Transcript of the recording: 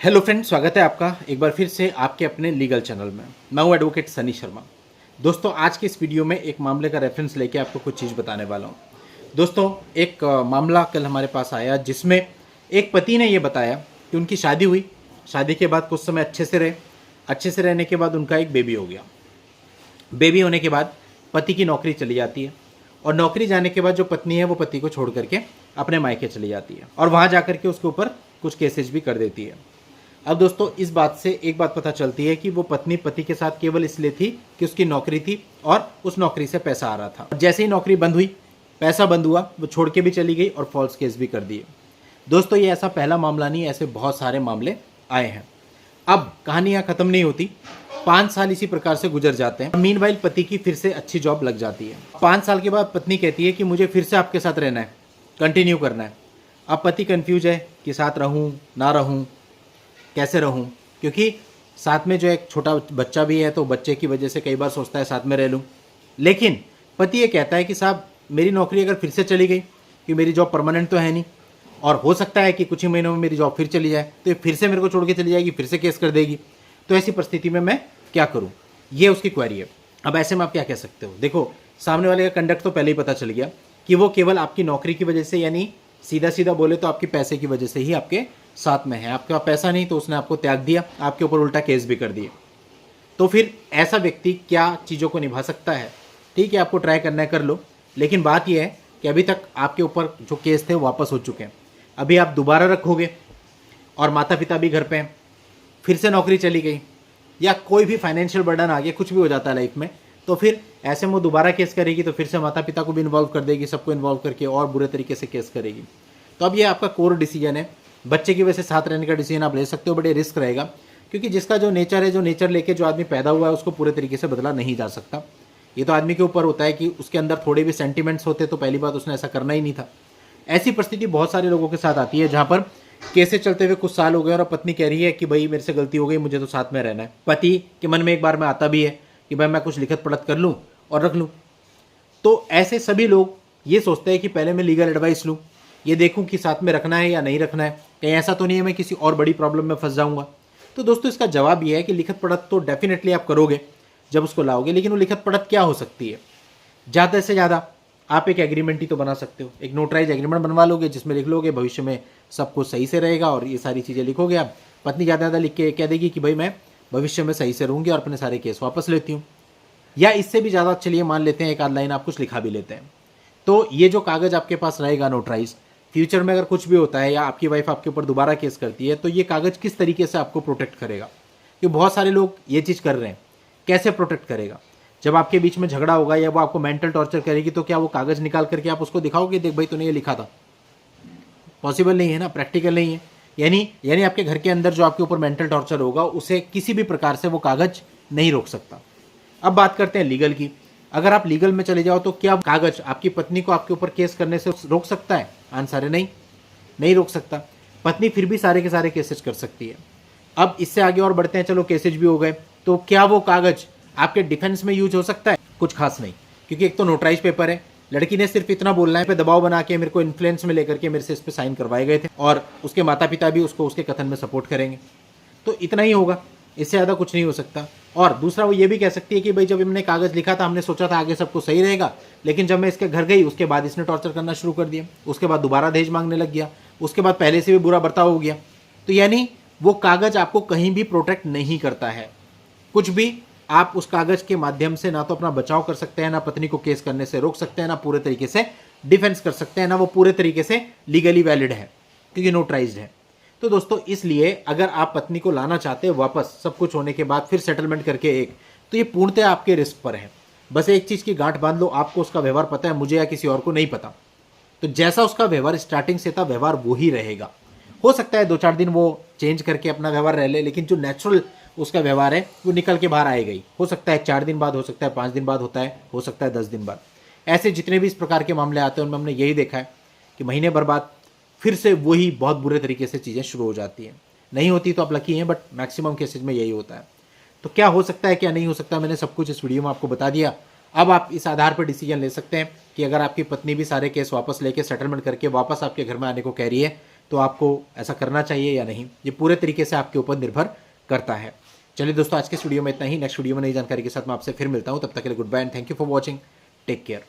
Hello friend, स्वागत है आपका एक बार फिर से आपके अपने लीगल चैनल में। मैं हूं एडवोकेट सनी शर्मा। दोस्तों, आज के इस वीडियो में एक मामले का रेफरेंस लेके आपको कुछ चीज़ बताने वाला हूं। दोस्तों, एक मामला कल हमारे पास आया जिसमें एक पति ने ये बताया कि उनकी शादी हुई। शादी के बाद कुछ समय अच्छे से रहने के बाद उनका एक बेबी हो गया। बेबी होने के बाद पति की नौकरी चली जाती है और नौकरी जाने के बाद जो पत्नी है वो पति को छोड़ करके अपने मायके चली जाती है और वहाँ जा करके उसके ऊपर कुछ केसेस भी कर देती है। अब दोस्तों, इस बात से एक बात पता चलती है कि वो पत्नी पति के साथ केवल इसलिए थी कि उसकी नौकरी थी और उस नौकरी से पैसा आ रहा था। जैसे ही नौकरी बंद हुई, पैसा बंद हुआ, वो छोड़ के भी चली गई और फॉल्स केस भी कर दिए। दोस्तों, ये ऐसा पहला मामला नहीं, ऐसे बहुत सारे मामले आए हैं। अब कहानी यहाँ खत्म नहीं होती। 5 साल इसी प्रकार से गुजर जाते हैं। मीनवाइल पति की फिर से अच्छी जॉब लग जाती है। 5 साल के बाद पत्नी कहती है कि मुझे फिर से आपके साथ रहना है, कंटिन्यू करना है। अब पति कंफ्यूज है कि साथ रहूं ना रहूं, कैसे रहूं, क्योंकि साथ में जो एक छोटा बच्चा भी है तो बच्चे की वजह से कई बार सोचता है साथ में रह लूं। लेकिन पति ये कहता है कि साहब, मेरी नौकरी अगर फिर से चली गई, कि मेरी जॉब परमानेंट तो है नहीं और हो सकता है कि कुछ ही महीनों में मेरी जॉब फिर चली जाए, तो ये फिर से मेरे को छोड़ के चली जाएगी, फिर से केस कर देगी। तो ऐसी परिस्थिति में मैं क्या करूं, ये उसकी क्वेरी है। अब ऐसे में आप क्या कह सकते हो? देखो, सामने वाले का कंडक्ट तो पहले ही पता चल गया कि वो केवल आपकी नौकरी की वजह से, यानी सीधा सीधा बोले तो आपके पैसे की वजह से ही आपके साथ में है। आपके पास पैसा नहीं तो उसने आपको त्याग दिया, आपके ऊपर उल्टा केस भी कर दिए। तो फिर ऐसा व्यक्ति क्या चीज़ों को निभा सकता है? ठीक है, आपको ट्राई करना है, कर लो। लेकिन बात यह है कि अभी तक आपके ऊपर जो केस थे वापस हो चुके हैं। अभी आप दोबारा रखोगे और माता पिता भी घर पे हैं, फिर से नौकरी चली गई या कोई भी फाइनेंशियल बर्डन आ गया, कुछ भी हो जाता है लाइफ में, तो फिर ऐसे में वो दोबारा केस करेगी तो फिर से माता पिता को भी इन्वॉल्व कर देगी, सबको इन्वॉल्व करके और बुरे तरीके से केस करेगी। तो अब ये आपका कोर डिसीजन है। बच्चे की वजह से साथ रहने का डिसीजन आप ले सकते हो, बड़े रिस्क रहेगा, क्योंकि जिसका जो नेचर है, जो नेचर लेके जो आदमी पैदा हुआ है, उसको पूरे तरीके से बदला नहीं जा सकता। ये तो आदमी के ऊपर होता है कि उसके अंदर थोड़े भी सेंटिमेंट्स होते तो पहली बात उसने ऐसा करना ही नहीं था। ऐसी परिस्थिति बहुत सारे लोगों के साथ आती है, जहां पर केसेस चलते हुए कुछ साल हो गए और पत्नी कह रही है कि भाई मेरे से गलती हो गई, मुझे तो साथ में रहना है। पति के मन में एक बार में आता भी है कि भाई मैं कुछ लिखत पढ़त कर लूँ और रख लूँ। तो ऐसे सभी लोग ये सोचते हैं कि पहले मैं लीगल एडवाइस लूँ, ये देखूं कि साथ में रखना है या नहीं रखना है, कहीं ऐसा तो नहीं है मैं किसी और बड़ी प्रॉब्लम में फंस जाऊंगा। तो दोस्तों, इसका जवाब ये है कि लिखत पढ़त तो डेफिनेटली आप करोगे जब उसको लाओगे, लेकिन वो लिखत पढ़त क्या हो सकती है? ज़्यादा से ज़्यादा आप एक एग्रीमेंट ही तो बना सकते हो, एक नोटराइज एग्रीमेंट बनवा लोगे जिसमें लिख लोगे भविष्य में सब कुछ सही से रहेगा और ये सारी चीज़ें लिखोगे आप। पत्नी ज़्यादा ज़्यादा लिख के कह देगी कि भाई मैं भविष्य में सही से रहूँगी और अपने सारे केस वापस लेती हूँ, या इससे भी ज़्यादा चलिए मान लेते हैं एक आध लाइन आप कुछ लिखा भी लेते हैं। तो ये जो कागज़ आपके पास रहेगा नोटराइज, फ्यूचर में अगर कुछ भी होता है या आपकी वाइफ आपके ऊपर दोबारा केस करती है तो ये कागज़ किस तरीके से आपको प्रोटेक्ट करेगा? क्योंकि बहुत सारे लोग ये चीज़ कर रहे हैं। कैसे प्रोटेक्ट करेगा? जब आपके बीच में झगड़ा होगा या वो आपको मेंटल टॉर्चर करेगी तो क्या वो कागज़ निकाल करके आप उसको दिखाओगे, देख भाई तूने ये लिखा था? पॉसिबल नहीं है ना, प्रैक्टिकल नहीं है। यानी आपके घर के अंदर जो आपके ऊपर मेंटल टॉर्चर होगा उसे किसी भी प्रकार से वो कागज़ नहीं रोक सकता। अब बात करते हैं लीगल की। अगर आप लीगल में चले जाओ तो क्या कागज आपकी पत्नी को आपके ऊपर केस करने से रोक सकता है? आंसर है नहीं रोक सकता। पत्नी फिर भी सारे के सारे केसेस कर सकती है। अब इससे आगे और बढ़ते हैं, चलो केसेज भी हो गए, तो क्या वो कागज आपके डिफेंस में यूज हो सकता है? कुछ खास नहीं, क्योंकि एक तो नोटराइज पेपर है, लड़की ने सिर्फ इतना बोलना है, पे दबाव बना के मेरे को इन्फ्लुएंस में लेकर के मेरे से इस पे साइन करवाए गए थे और उसके माता पिता भी उसको उसके कथन में सपोर्ट करेंगे, तो इतना ही होगा, इससे ज़्यादा कुछ नहीं हो सकता। और दूसरा, वो ये भी कह सकती है कि भाई जब हमने कागज़ लिखा था हमने सोचा था आगे सब कुछ सही रहेगा, लेकिन जब मैं इसके घर गई उसके बाद इसने टॉर्चर करना शुरू कर दिया, उसके बाद दोबारा दहेज मांगने लग गया, उसके बाद पहले से भी बुरा बर्ताव हो गया। तो यानी वो कागज़ आपको कहीं भी प्रोटेक्ट नहीं करता है। कुछ भी आप उस कागज़ के माध्यम से ना तो अपना बचाव कर सकते हैं, ना पत्नी को केस करने से रोक सकते हैं, ना पूरे तरीके से डिफेंस कर सकते हैं, ना वो पूरे तरीके से लीगली वैलिड है क्योंकि नोटराइज्ड है। तो दोस्तों, इसलिए अगर आप पत्नी को लाना चाहते हैं वापस सब कुछ होने के बाद फिर सेटलमेंट करके तो ये पूर्णतः आपके रिस्क पर है। बस एक चीज़ की गांठ बांध लो, आपको उसका व्यवहार पता है, मुझे या किसी और को नहीं पता। तो जैसा उसका व्यवहार स्टार्टिंग से था व्यवहार वो ही रहेगा। हो सकता है 2-4 दिन वो चेंज करके अपना व्यवहार रह ले, लेकिन जो नेचुरल उसका व्यवहार है वो निकल के बाहर आएगा ही। हो सकता है 4 दिन बाद, हो सकता है 5 दिन बाद होता है, हो सकता है 10 दिन बाद। ऐसे जितने भी इस प्रकार के मामले आते हैं उनमें हमने यही देखा है कि महीने भर बाद फिर से वही बहुत बुरे तरीके से चीज़ें शुरू हो जाती हैं। नहीं होती तो आप लकी हैं, बट मैक्सिमम केसेज में यही होता है। तो क्या हो सकता है क्या नहीं हो सकता, मैंने सब कुछ इस वीडियो में आपको बता दिया। अब आप इस आधार पर डिसीजन ले सकते हैं कि अगर आपकी पत्नी भी सारे केस वापस लेके सेटलमेंट करके वापस आपके घर में आने को कह रही है तो आपको ऐसा करना चाहिए या नहीं, ये पूरे तरीके से आपके ऊपर निर्भर करता है। चलिए दोस्तों, आज के इस वीडियो में इतना ही। नेक्स्ट वीडियो में नई जानकारी के साथ मैं आपसे फिर मिलता हूँ। तब तक के लिए good bye and thank you for watching. Take care.